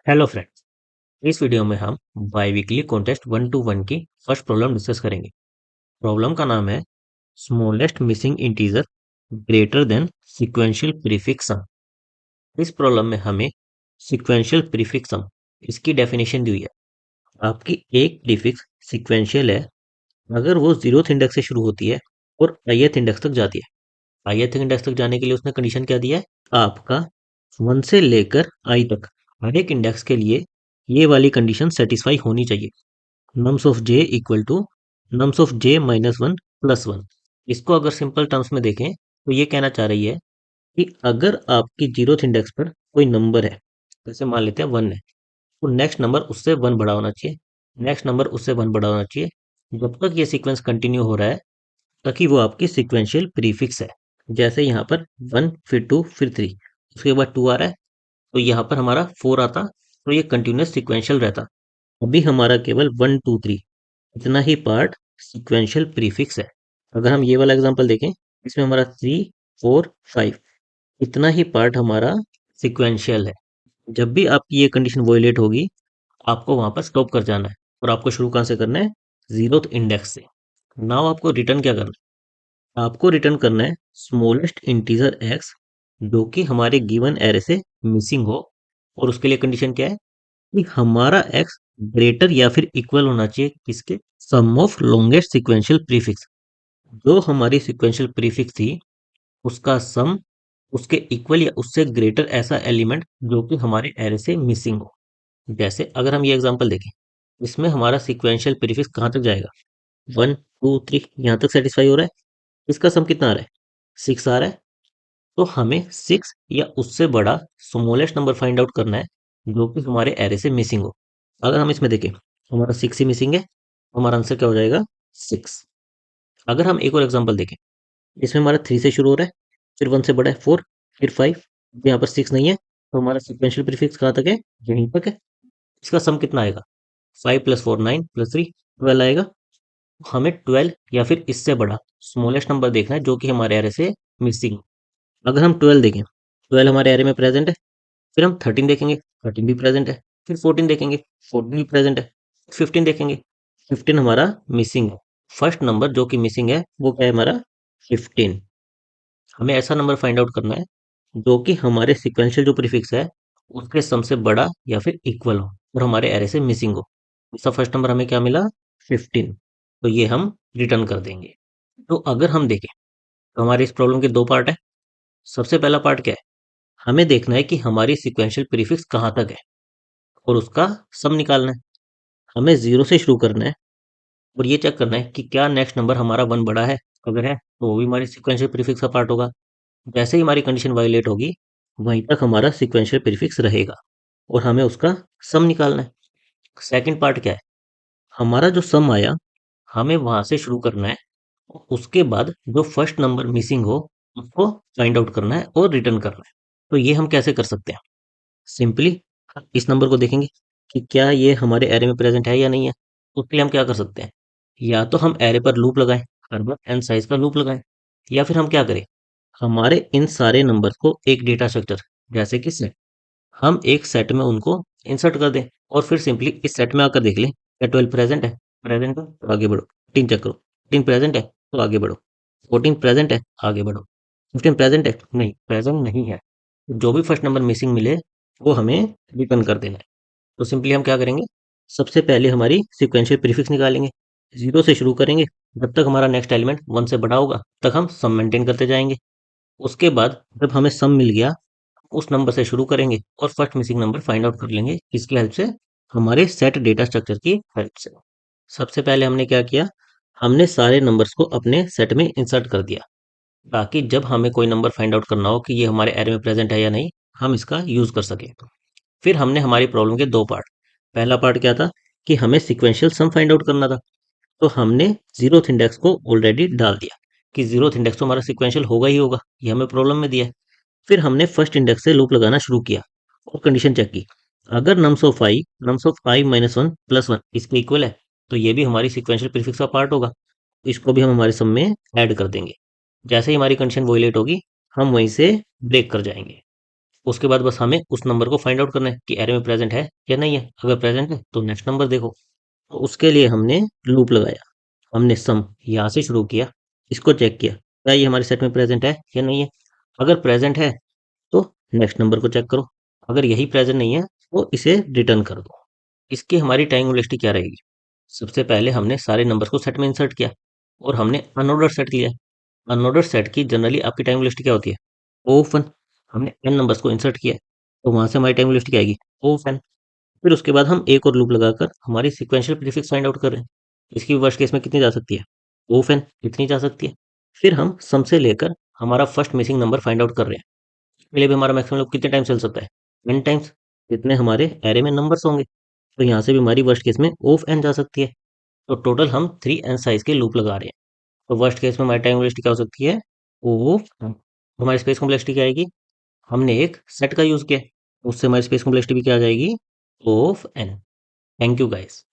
Hello friends. इस video में हम बाई वीकली कॉन्टेस्ट 1 to 1 की फर्स्ट प्रॉब्लम डिस्कस करेंगे। प्रॉब्लम का नाम है smallest missing integer greater than sequential prefix sum. इस प्रॉब्लम में हमें सीक्वेंशियल प्रीफिक्स सम इसकी डेफिनेशन दी हुई है। आपकी एक प्रीफिक्स सीक्वेंशियल है अगर वो 0th इंडेक्स से शुरू होती है और ith इंडेक्स तक जाती है। ith इंडेक्स तक जाने के लिए उसने कंडीशन क्या दिया है, आपका 1 से लेकर i तक हर एक इंडेक्स के लिए ये वाली कंडीशन सेटिस्फाई होनी चाहिए। Nums of j equal to nums of j minus 1 plus 1। इसको अगर सिंपल टर्म्स में देखें तो ये कहना चाह रही है कि अगर आपकी 0th इंडेक्स पर कोई नंबर है, जैसे मान लेते हैं 1 है, तो नेक्स्ट नंबर उससे 1 बड़ा होना चाहिए, नेक्स्ट नंबर उससे 1 बड़ा होना चाहिए। जब तक ये सीक्वेंस कंटिन्यू हो रहा है ताकि वो आपकी सीक्वेंशियल प्रीफिक्स है। जैसे यहाँ पर 1 फिर 2 फिर 3, उसके बाद 2 आ रहा है तो यहाँ पर हमारा 4 आता, तो ये कंटिन्यूस सीक्वेंशियल रहता। अभी हमारा केवल 1 2 3 इतना ही पार्ट सीक्वेंशियल प्रीफिक्स है। अगर हम ये वाला एग्जांपल देखें, इसमें हमारा 3 4 5 इतना ही पार्ट हमारा सीक्वेंशियल है। जब भी आपकी ये कंडीशन वोलेट होगी, आपको वहां पर स्टॉप कर जाना है और आपको शुरू कहाँ से करना है, 0th इंडेक्स से। नाउ आपको रिटर्न क्या करना है, आपको रिटर्न करना है स्मॉलेस्ट इंटीजर एक्स जो कि हमारे गिवन एरे से मिसिंग हो। और उसके लिए कंडीशन क्या है कि हमारा एक्स ग्रेटर या फिर इक्वल होना चाहिए किसके, सम ऑफ लॉन्गेस्ट सीक्वेंशियल प्रीफिक्स। जो हमारी सीक्वेंशियल प्रीफिक्स थी उसका सम उसके इक्वल या उससे ग्रेटर ऐसा एलिमेंट जो कि हमारे एरे से मिसिंग हो। जैसे अगर हम ये एग्जांपल देखें, इसमें हमारा सीक्वेंशियल प्रीफिक्स कहाँ तक जाएगा, 1 2 3 यहाँ तक सेटिस्फाई हो रहा है। इसका सम कितना आ रहा है, 6 आ रहा है। तो हमें 6 या उससे बड़ा स्मॉलेस्ट नंबर फाइंड आउट करना है जो कि हमारे एरे से मिसिंग हो। अगर हम इसमें देखें हमारा 6 ही मिसिंग है, हमारा आंसर क्या हो जाएगा, 6। अगर हम एक और एग्जांपल देखें, इसमें हमारा 3 से शुरू हो रहा है, फिर 1 से बड़ा है 4, फिर 5, यहाँ पर 6 नहीं है, तो हमारा सिक्वेंशियल प्रीफिक्स कहाँ तक है, यहीं तक है। इसका सम कितना आएगा, 5 + 4 9 + 3 12 आएगा। हमें 12 या फिर इससे बड़ा स्मॉलेस्ट नंबर देखना है जो कि हमारे एरे से मिसिंग। अगर हम 12 देखें, 12 हमारे एरे में प्रेजेंट है। फिर हम 13 देखेंगे, 13 भी प्रेजेंट है। फिर 14 देखेंगे, 14 भी प्रेजेंट है। 15 देखेंगे, 15 हमारा मिसिंग है। फर्स्ट नंबर जो कि मिसिंग है वो क्या है, हमारा 15। हमें ऐसा नंबर फाइंड आउट करना है जो कि हमारे सिक्वेंशियल जो प्रीफिक्स है उसके सम से बड़ा या फिर इक्वल हो और हमारे एरे से मिसिंग हो। इसका फर्स्ट नंबर हमें क्या मिला, 15। तो ये हम रिटर्न कर देंगे। तो अगर हम देखें तो हमारे इस प्रॉब्लम के दो पार्ट है। सबसे पहला पार्ट क्या है, हमें देखना है कि हमारी सिक्वेंशियल प्रीफिक्स कहाँ तक है और उसका सम निकालना है। हमें 0 से शुरू करना है और ये चेक करना है कि क्या नेक्स्ट नंबर हमारा 1 बड़ा है। अगर है तो वो भी हमारी सिक्वेंशियल प्रीफिक्स का पार्ट होगा। जैसे ही हमारी कंडीशन वायलेट होगी वहीं तक हमारा सिक्वेंशियल प्रीफिक्स रहेगा और हमें उसका सम निकालना है। सेकंड पार्ट क्या है, हमारा जो सम आया हमें वहां से शुरू करना है। उसके बाद जो फर्स्ट नंबर मिसिंग हो उसको फाइंड आउट करना है और रिटर्न करना है। तो ये हम कैसे कर सकते हैं, सिंपली इस नंबर को देखेंगे कि क्या ये हमारे एरे में प्रेजेंट है या नहीं है। उसके लिए हम क्या कर सकते हैं, या तो हम एरे पर लूप लगाएं, हर बार n साइज का लूप लगाएं, या फिर हम क्या करें, हमारे इन सारे नंबर्स को एक डेटा स्ट्रक्चर जैसे कि सेट, हम एक सेट में उनको इंसर्ट कर दें और फिर सिंपली इस सेट में आकर देख लें क्या 12 प्रेजेंट है, प्रेजेंट है तो आगे बढ़ो। 14 चेक करो, 14 प्रेजेंट है तो आगे बढ़ो। 14 प्रेजेंट है, आगे बढ़ो। 15 प्रेजेंट है, नहीं प्रेजेंट नहीं है। जो भी फर्स्ट नंबर मिसिंग मिले वो हमें रिटर्न कर देना है। तो सिंपली हम क्या करेंगे, सबसे पहले हमारी सिक्वेंशियल प्रीफिक्स निकालेंगे, 0 से शुरू करेंगे। जब तक हमारा नेक्स्ट एलिमेंट 1 से बड़ा होगा तब तक हम सम मेंटेन करते जाएंगे। उसके बाद जब हमें सम मिल गया उस नंबर से शुरू करेंगे और first missing number find out कर लेंगे, किसकी हेल्प से, हमारे सेट डेटा स्ट्रक्चर की हेल्प से। सबसे पहले हमने क्या किया, हमने सारे नंबर्स को अपने सेट में इंसर्ट कर दिया ताकि जब हमें कोई नंबर फाइंड आउट करना हो कि ये हमारे एरे में प्रेजेंट है या नहीं, हम इसका यूज कर सके। फिर हमने हमारी प्रॉब्लम के दो पार्ट, पहला पार्ट क्या था कि हमें सिक्वेंशियल सम फाइंड आउट करना था। तो हमने 0th इंडेक्स को ऑलरेडी डाल दिया कि 0th इंडेक्स तो हमारा सिक्वेंशियल होगा ही होगा, ये हमें प्रॉब्लम में दिया है। फिर हमने फर्स्ट इंडेक्स से लूप लगाना शुरू किया और कंडीशन चेक की, अगर nums of i minus 1 plus 1 इसके इक्वल है तो ये भी हमारी सिक्वेंशियल प्रीफिक्स का पार्ट होगा। इसको भी हम हमारे सम में ऐड कर देंगे। जैसे ही हमारी कंडीशन वोलेट होगी हम वहीं से ब्रेक कर जाएंगे। उसके बाद बस हमें उस नंबर को फाइंड आउट करना है कि एरे में प्रेजेंट है या नहीं है। अगर प्रेजेंट है तो नेक्स्ट नंबर देखो। तो उसके लिए हमने लूप लगाया, हमने सम यहाँ से शुरू किया, इसको चेक किया क्या ये हमारे सेट में प्रेजेंट है या नहीं है। अगर प्रेजेंट है तो नेक्स्ट नंबर को चेक करो, अगर यही प्रेजेंट नहीं है तो इसे रिटर्न कर दो। इसकी हमारी टाइम वेलोसिटी क्या रहेगी? सबसे पहले हमने सारे नंबर्स को सेट में इंसर्ट किया और हमने अनऑर्डर सेट लिया। अनऑर्डर सेट की जनरली आपकी टाइम वेलोसिटी क्या होती है? O(n)। हमने n नंबर्स को इंसर्ट किया है, तो वहां से हमारी टाइम वेलोसिटी क्या आएगी? O(n)। फिर उसके बाद हम एक और लूप लगाकर हमारी सीक्वेंशियल प्रीफिक्स फाइंड आउट कर रहे हैं। इसकी वर्स्ट केस में कितनी जा सकती है? O(n) इतनी जा सकती है। फिर हम सम से लेकर हमारा first missing number find out कर रहे हैं। इसके लिए भी हमारा मैक्सिमम लूप कितने टाइम चल सकता है? n times. जितने हमारे एरे में नंबर्स होंगे, तो यहाँ से भी हमारी वर्स्ट केस में O(n) जा सकती है। तो टोटल हम 3n साइज के लूप लगा रहे हैं। तो वर्स्ट केस में हमारी टाइम वेलोसिटी क्या हो सकती है? O(n)। हमारी स्पेस कॉम्प्लेक्सिटी क्या आएगी? हमने एक सेट का यूज किया है, उससे हमारी स्पेस कॉम्प्लेक्सिटी भी क्या आ जाएगी? O(n)। Thank you guys.